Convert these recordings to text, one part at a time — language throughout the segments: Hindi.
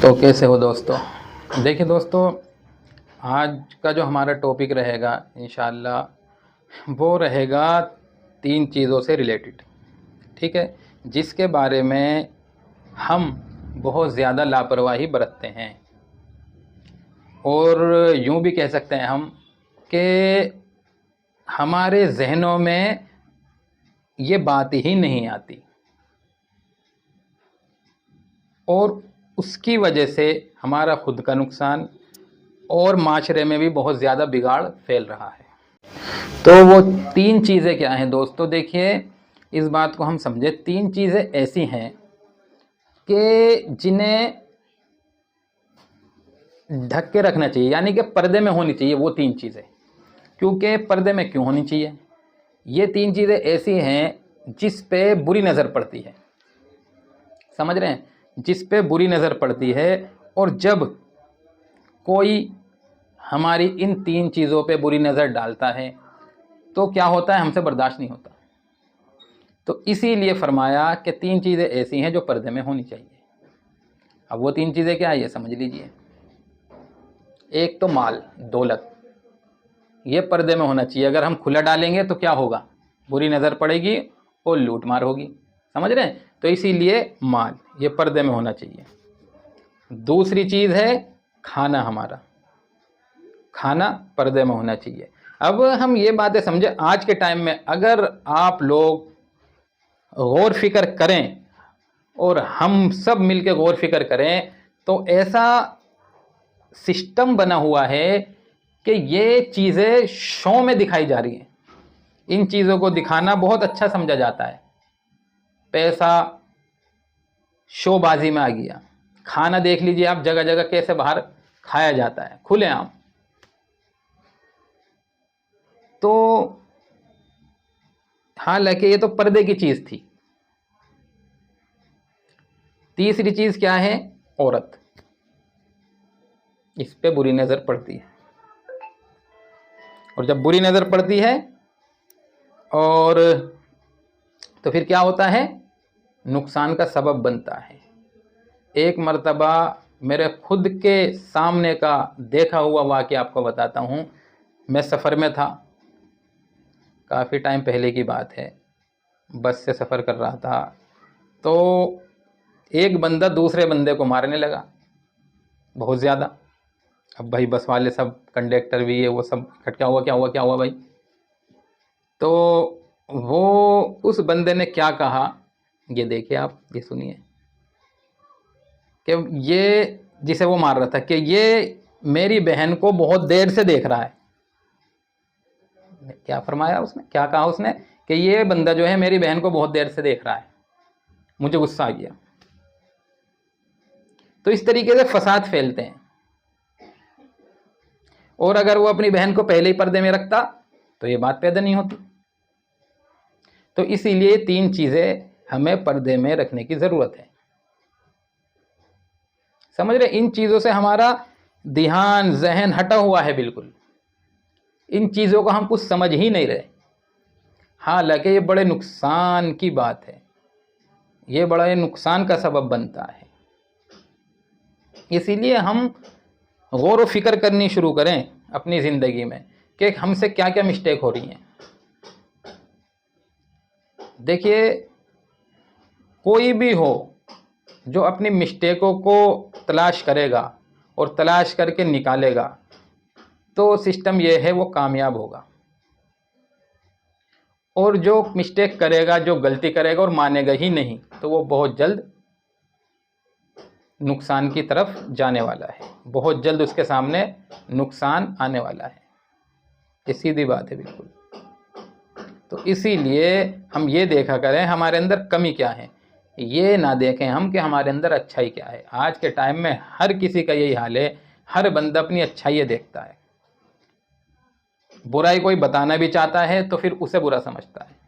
तो कैसे हो दोस्तों। देखिए दोस्तों, आज का जो हमारा टॉपिक रहेगा इंशाअल्लाह वो रहेगा 3 चीज़ों से रिलेटेड। ठीक है, जिसके बारे में हम बहुत ज़्यादा लापरवाही बरतते हैं और यूँ भी कह सकते हैं हम कि हमारे ज़हनों में ये बात ही नहीं आती और उसकी वजह से हमारा खुद का नुकसान और माशरे में भी बहुत ज़्यादा बिगाड़ फैल रहा है। तो वो 3 चीज़ें क्या हैं दोस्तों? देखिए, इस बात को हम समझे। 3 चीज़ें ऐसी हैं कि जिन्हें ढक के रखना चाहिए, यानी कि पर्दे में होनी चाहिए वो 3 चीज़ें। क्योंकि पर्दे में क्यों होनी चाहिए? ये 3 चीज़ें ऐसी हैं जिस पे बुरी नज़र पड़ती है। समझ रहे हैं? जिस पे बुरी नज़र पड़ती है, और जब कोई हमारी इन 3 चीज़ों पे बुरी नज़र डालता है तो क्या होता है, हमसे बर्दाश्त नहीं होता। तो इसीलिए फरमाया कि 3 चीज़ें ऐसी हैं जो पर्दे में होनी चाहिए। अब वो 3 चीज़ें क्या है ये समझ लीजिए। एक तो माल, दौलत, ये पर्दे में होना चाहिए। अगर हम खुला डालेंगे तो क्या होगा? बुरी नज़र पड़ेगी और लूट मार होगी। समझ रहे हैं? तो इसीलिए माल ये पर्दे में होना चाहिए। दूसरी चीज़ है खाना। हमारा खाना पर्दे में होना चाहिए। अब हम ये बातें समझे, आज के टाइम में अगर आप लोग गौर फिक्र करें और हम सब मिलकर गौर फिक्र करें तो ऐसा सिस्टम बना हुआ है कि ये चीज़ें शो में दिखाई जा रही हैं। इन चीज़ों को दिखाना बहुत अच्छा समझा जाता है। पैसा शोबाजी में आ गया। खाना देख लीजिए आप, जगह जगह कैसे बाहर खाया जाता है खुलेआम। तो हालांकि ये तो पर्दे की चीज़ थी। तीसरी चीज़ क्या है? औरत। इस पे बुरी नज़र पड़ती है, और जब बुरी नज़र पड़ती है और तो फिर क्या होता है? नुकसान का सबब बनता है। एक मर्तबा मेरे खुद के सामने का देखा हुआ वाक़या आपको बताता हूँ। मैं सफ़र में था, काफ़ी टाइम पहले की बात है। बस से सफ़र कर रहा था तो एक बंदा दूसरे बंदे को मारने लगा बहुत ज़्यादा। अब भाई बस वाले सब, कंडक्टर भी है, वो सब इकट्ठा, क्या हुआ क्या हुआ क्या हुआ भाई? तो वो उस बंदे ने क्या कहा, ये देखिए आप, ये सुनिए कि ये जिसे वो मार रहा था कि ये मेरी बहन को बहुत देर से देख रहा है। क्या फरमाया उसने, क्या कहा उसने? कि ये बंदा जो है मेरी बहन को बहुत देर से देख रहा है। मुझे गुस्सा आ गया। तो इस तरीके से फसाद फैलते हैं। और अगर वो अपनी बहन को पहले ही पर्दे में रखता तो ये बात पैदा नहीं होती। तो इसीलिए 3 चीज़ें हमें पर्दे में रखने की ज़रूरत है। समझ रहे? इन चीज़ों से हमारा ध्यान, जहन हटा हुआ है बिल्कुल। इन चीज़ों को हम कुछ समझ ही नहीं रहे। हालांकि ये बड़े नुकसान की बात है, ये बड़ा नुकसान का सबब बनता है। इसीलिए हम गौर व फिक्र करनी शुरू करें अपनी ज़िंदगी में कि हमसे क्या क्या मिस्टेक हो रही हैं। देखिए, कोई भी हो जो अपनी मिस्टेकों को तलाश करेगा और तलाश करके निकालेगा तो सिस्टम यह है वो कामयाब होगा। और जो मिस्टेक करेगा, जो गलती करेगा और मानेगा ही नहीं, तो वो बहुत जल्द नुकसान की तरफ जाने वाला है। बहुत जल्द उसके सामने नुकसान आने वाला है। ये सीधी बात है बिल्कुल। तो इसीलिए हम ये देखा करें हमारे अंदर कमी क्या है, ये ना देखें हम कि हमारे अंदर अच्छाई क्या है। आज के टाइम में हर किसी का यही हाल है, हर बंदा अपनी अच्छाई देखता है। बुराई कोई बताना भी चाहता है तो फिर उसे बुरा समझता है।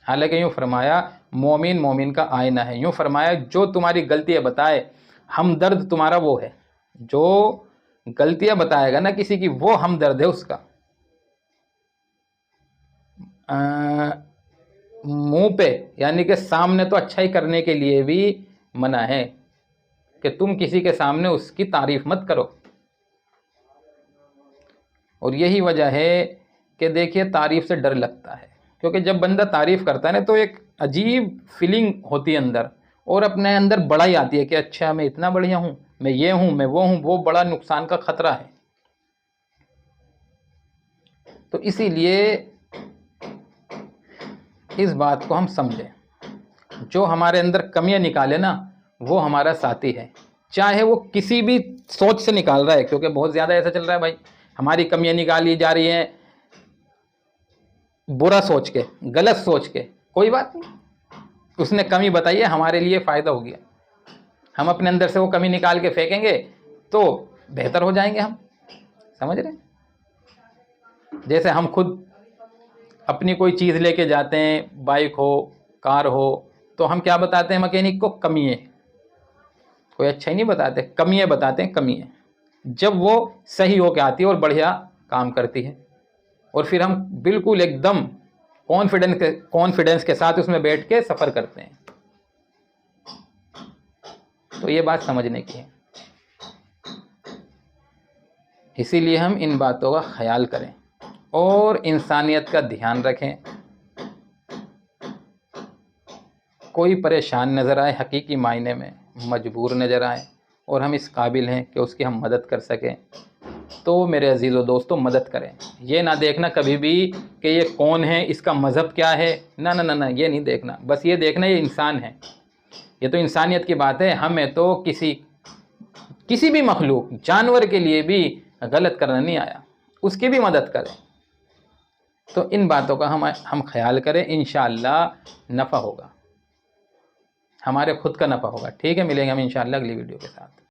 हालांकि यूँ फरमाया, मोमिन मोमिन का आईना है। यूँ फरमाया, जो तुम्हारी गलतियाँ बताए, हमदर्द तुम्हारा वो है। जो गलतियाँ बताएगा ना किसी की, वो हमदर्द है उसका। मुंह पे, यानी कि सामने तो अच्छाई करने के लिए भी मना है, कि तुम किसी के सामने उसकी तारीफ मत करो। और यही वजह है कि देखिए तारीफ से डर लगता है, क्योंकि जब बंदा तारीफ करता है ना तो एक अजीब फीलिंग होती है अंदर, और अपने अंदर बड़ाई आती है कि अच्छा मैं इतना बढ़िया हूँ, मैं ये हूँ, मैं वो हूँ। वो बड़ा नुकसान का खतरा है। तो इसीलिए इस बात को हम समझें, जो हमारे अंदर कमियां निकाले ना वो हमारा साथी है, चाहे वो किसी भी सोच से निकाल रहा है। क्योंकि बहुत ज़्यादा ऐसा चल रहा है भाई, हमारी कमियां निकाली जा रही हैं बुरा सोच के, गलत सोच के। कोई बात नहीं, उसने कमी बताई है, हमारे लिए फ़ायदा हो गया। हम अपने अंदर से वो कमी निकाल के फेंकेंगे तो बेहतर हो जाएंगे हम। समझ रहे हैं? जैसे हम खुद अपनी कोई चीज़ लेके जाते हैं, बाइक हो, कार हो, तो हम क्या बताते हैं मैकेनिक को? कमी है। कोई अच्छा ही नहीं बताते, कमियाँ बताते हैं, कमी है। जब वो सही होके आती है और बढ़िया काम करती है, और फिर हम बिल्कुल एकदम कॉन्फिडेंस के साथ उसमें बैठ के सफ़र करते हैं। तो ये बात समझने की है। इसीलिए हम इन बातों का ख्याल करें और इंसानियत का ध्यान रखें। कोई परेशान नज़र आए, हकीकी मायने में मजबूर नज़र आए, और हम इस काबिल हैं कि उसकी हम मदद कर सकें, तो मेरे अजीज़ों दोस्तों मदद करें। ये ना देखना कभी भी कि ये कौन है, इसका मज़हब क्या है, ना ना ना ना, ये नहीं देखना। बस ये देखना ये इंसान है। ये तो इंसानियत की बात है। हमें तो किसी भी मखलूक, जानवर के लिए भी गलत करना नहीं आया, उसकी भी मदद करें। तो इन बातों का हम ख्याल करें, इंशाअल्लाह नफ़ा होगा, हमारे खुद का नफ़ा होगा। ठीक है, मिलेंगे हम इंशाअल्लाह अगली वीडियो के साथ।